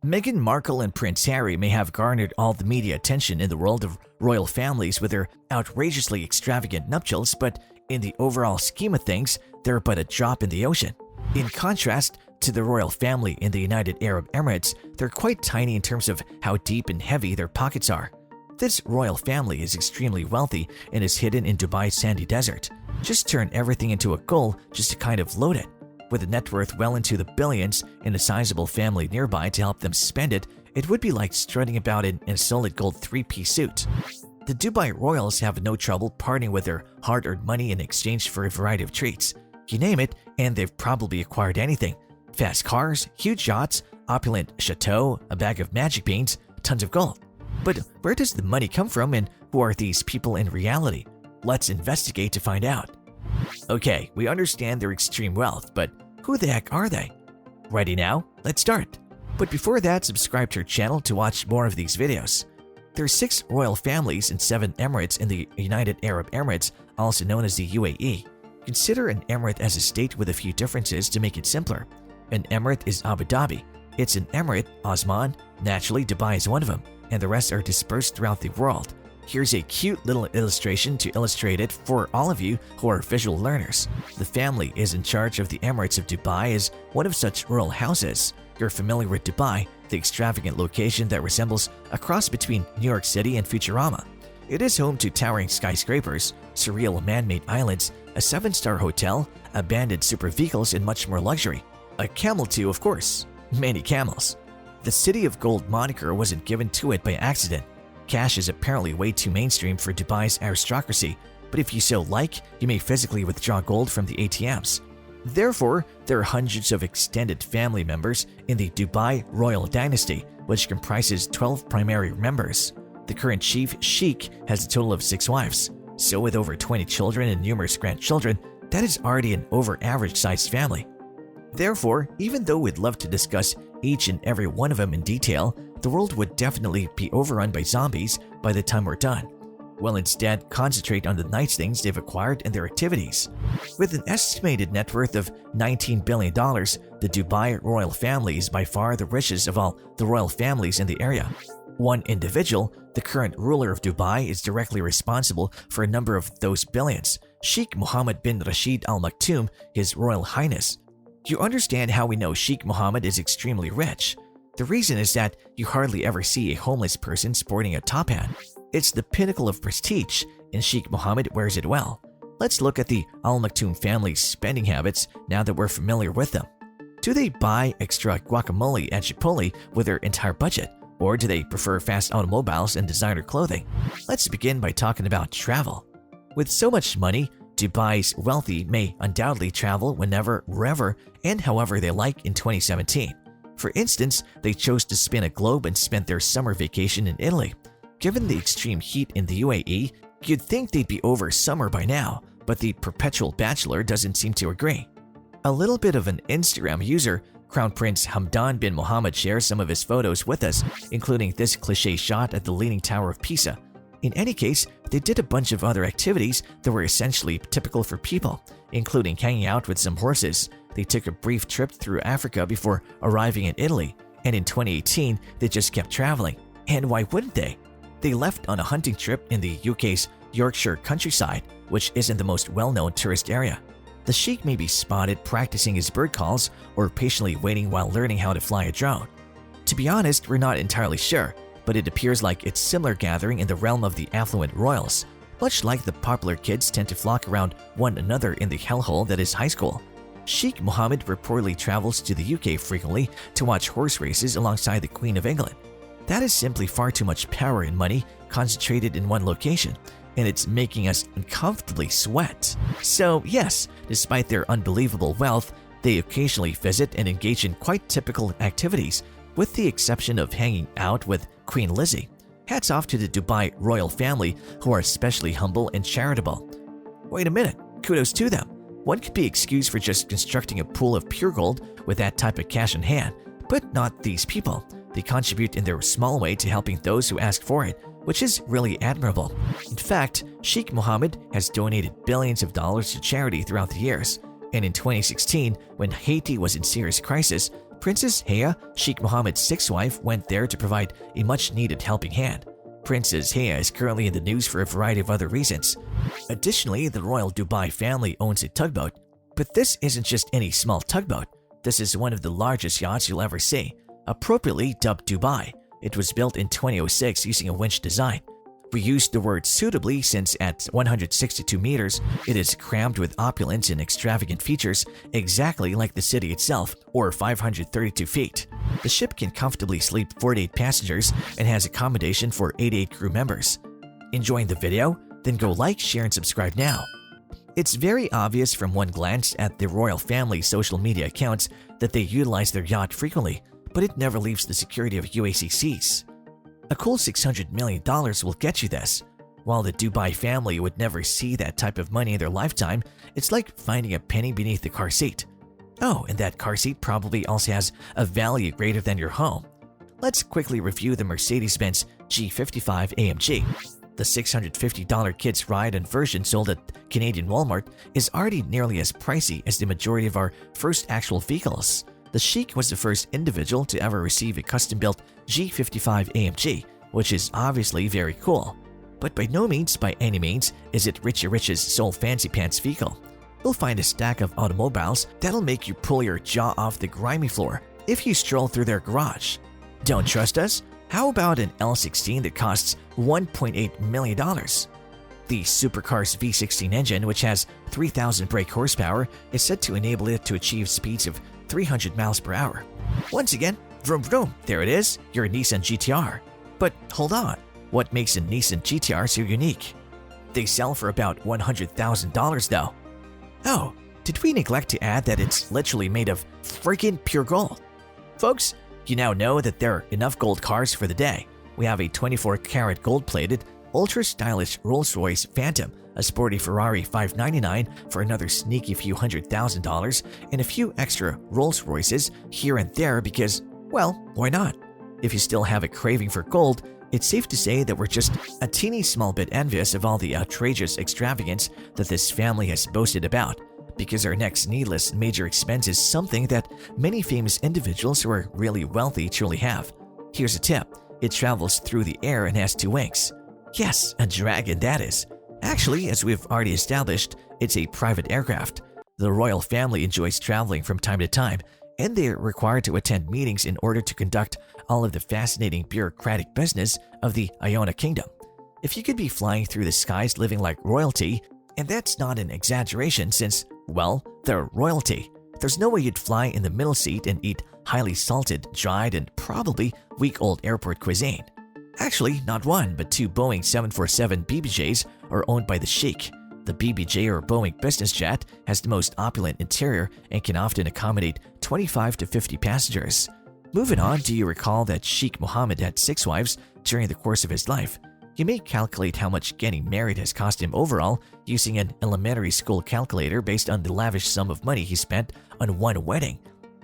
Meghan Markle and Prince Harry may have garnered all the media attention in the world of royal families with their outrageously extravagant nuptials, but in the overall scheme of things, they're but a drop in the ocean. In contrast to the royal family in the United Arab Emirates, they're quite tiny in terms of how deep and heavy their pockets are. This royal family is extremely wealthy and is hidden in Dubai's sandy desert. Just turn everything into a goal just to kind of load it. With a net worth well into the billions and a sizable family nearby to help them spend it, it would be like strutting about in a solid gold three-piece suit. The Dubai royals have no trouble parting with their hard-earned money in exchange for a variety of treats. You name it, and they've probably acquired anything. Fast cars, huge yachts, opulent chateau, a bag of magic beans, tons of gold. But where does the money come from, and who are these people in reality? Let's investigate to find out. Okay, we understand their extreme wealth, but who the heck are they? Ready now? Let's start. But before that, subscribe to our channel to watch more of these videos. There are 6 royal families and 7 emirates in the United Arab Emirates, also known as the UAE. Consider an emirate as a state with a few differences to make it simpler. An emirate is Abu Dhabi. It's an emirate, Osman. Naturally, Dubai is one of them, and the rest are dispersed throughout the world. Here's a cute little illustration to illustrate it for all of you who are visual learners. The family is in charge of the Emirates of Dubai as one of such royal houses. You're familiar with Dubai, the extravagant location that resembles a cross between New York City and Futurama. It is home to towering skyscrapers, surreal man-made islands, a 7-star hotel, abandoned super vehicles, and much more luxury. A camel too, of course. Many camels. The City of Gold moniker wasn't given to it by accident. Cash is apparently way too mainstream for Dubai's aristocracy, but if you so like, you may physically withdraw gold from the ATMs. Therefore, there are hundreds of extended family members in the Dubai royal dynasty, which comprises 12 primary members. The current chief sheikh has a total of 6 wives. So with over 20 children and numerous grandchildren, that is already an over-average sized family. Therefore, even though we'd love to discuss each and every one of them in detail, the world would definitely be overrun by zombies by the time we're done. We'll instead concentrate on the nice things they've acquired and their activities. With an estimated net worth of $19 billion, the Dubai royal family is by far the richest of all the royal families in the area. One individual, the current ruler of Dubai, is directly responsible for a number of those billions, Sheikh Mohammed bin Rashid Al Maktoum, His Royal Highness. You understand how we know Sheikh Mohammed is extremely rich. The reason is that you hardly ever see a homeless person sporting a top hat. It's the pinnacle of prestige, and Sheikh Mohammed wears it well. Let's look at the Al Maktoum family's spending habits now that we're familiar with them. Do they buy extra guacamole at Chipotle with their entire budget, or do they prefer fast automobiles and designer clothing? Let's begin by talking about travel. With so much money, Dubai's wealthy may undoubtedly travel whenever, wherever, and however they like in 2017. For instance, they chose to spin a globe and spent their summer vacation in Italy. Given the extreme heat in the UAE, you'd think they'd be over summer by now, but the perpetual bachelor doesn't seem to agree. A little bit of an Instagram user, Crown Prince Hamdan bin Mohammed, shares some of his photos with us, including this cliché shot at the Leaning Tower of Pisa. In any case, they did a bunch of other activities that were essentially typical for people, including hanging out with some horses. They took a brief trip through Africa before arriving in Italy, and in 2018, they just kept traveling. And why wouldn't they? They left on a hunting trip in the UK's Yorkshire countryside, which isn't the most well-known tourist area. The sheikh may be spotted practicing his bird calls or patiently waiting while learning how to fly a drone. To be honest, we're not entirely sure, but it appears like it's similar gathering in the realm of the affluent royals, much like the popular kids tend to flock around one another in the hellhole that is high school. Sheikh Mohammed reportedly travels to the UK frequently to watch horse races alongside the Queen of England. That is simply far too much power and money concentrated in one location, and it's making us uncomfortably sweat. So yes, despite their unbelievable wealth, they occasionally visit and engage in quite typical activities, with the exception of hanging out with Queen Lizzie. Hats off to the Dubai royal family, who are especially humble and charitable. Wait a minute, kudos to them. One could be excused for just constructing a pool of pure gold with that type of cash in hand, but not these people. They contribute in their small way to helping those who ask for it, which is really admirable. In fact, Sheikh Mohammed has donated billions of dollars to charity throughout the years, and in 2016, when Haiti was in serious crisis, Princess Haya, Sheikh Mohammed's sixth wife, went there to provide a much-needed helping hand. Princess Haya is currently in the news for a variety of other reasons. Additionally, the royal Dubai family owns a tugboat. But this isn't just any small tugboat. This is one of the largest yachts you'll ever see, appropriately dubbed Dubai. It was built in 2006 using a winch design. We used the word suitably since at 162 meters, it is crammed with opulence and extravagant features exactly like the city itself, or 532 feet. The ship can comfortably sleep 48 passengers and has accommodation for 88 crew members. Enjoying the video? Then go like, share, and subscribe now. It's very obvious from one glance at the royal family's social media accounts that they utilize their yacht frequently, but it never leaves the security of UAC seas. A cool $600 million will get you this. While the Dubai family would never see that type of money in their lifetime, it's like finding a penny beneath the car seat. Oh, and that car seat probably also has a value greater than your home. Let's quickly review the Mercedes-Benz G55 AMG. The $650 kids ride-in version sold at Canadian Walmart is already nearly as pricey as the majority of our first actual vehicles. The Sheikh was the first individual to ever receive a custom-built G55 AMG, which is obviously very cool. But by no means, by any means, is it Richie Rich's sole fancy pants vehicle. You'll find a stack of automobiles that'll make you pull your jaw off the grimy floor if you stroll through their garage. Don't trust us? How about an L16 that costs $1.8 million? The supercar's V16 engine, which has 3,000 brake horsepower, is said to enable it to achieve speeds of 300 miles per hour. Once again, vroom vroom, there it is, your Nissan GTR. But hold on, what makes a Nissan GTR so unique? They sell for about $100,000 though. Oh, did we neglect to add that it's literally made of freaking pure gold? Folks, you now know that there are enough gold cars for the day. We have a 24-karat gold-plated, ultra-stylish Rolls-Royce Phantom, a sporty Ferrari 599 for another sneaky few $100,000, and a few extra Rolls-Royces here and there because, well, why not? If you still have a craving for gold, it's safe to say that we're just a teeny small bit envious of all the outrageous extravagance that this family has boasted about, because our next needless major expense is something that many famous individuals who are really wealthy truly have. Here's a tip. It travels through the air and has 2 wings. Yes, a dragon that is. Actually, as we've already established, it's a private aircraft. The royal family enjoys traveling from time to time, and they're required to attend meetings in order to conduct all of the fascinating bureaucratic business of the Iona Kingdom. If you could be flying through the skies living like royalty, and that's not an exaggeration since, well, they're royalty, there's no way you'd fly in the middle seat and eat highly salted, dried, and probably week-old airport cuisine. Actually, not one, but 2 Boeing 747 BBJs are owned by the Sheikh. The BBJ or Boeing business jet has the most opulent interior and can often accommodate 25 to 50 passengers. Moving on, do you recall that Sheikh Mohammed had 6 wives during the course of his life? You may calculate how much getting married has cost him overall using an elementary school calculator based on the lavish sum of money he spent on one wedding.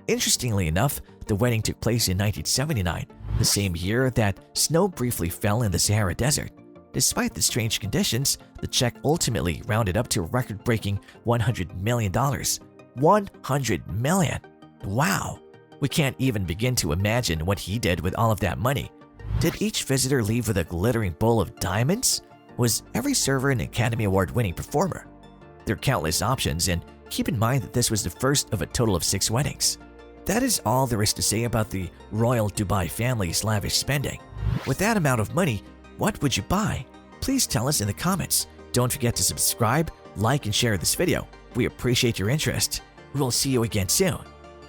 Interestingly enough, the wedding took place in 1979, the same year that snow briefly fell in the Sahara Desert. Despite the strange conditions, the check ultimately rounded up to a record-breaking $100 million. $100 million! Wow! We can't even begin to imagine what he did with all of that money. Did each visitor leave with a glittering bowl of diamonds? Was every server an Academy Award-winning performer? There are countless options, and keep in mind that this was the first of a total of 6 weddings. That is all there is to say about the royal Dubai family's lavish spending. With that amount of money, what would you buy? Please tell us in the comments. Don't forget to subscribe, like, and share this video. We appreciate your interest. We'll see you again soon.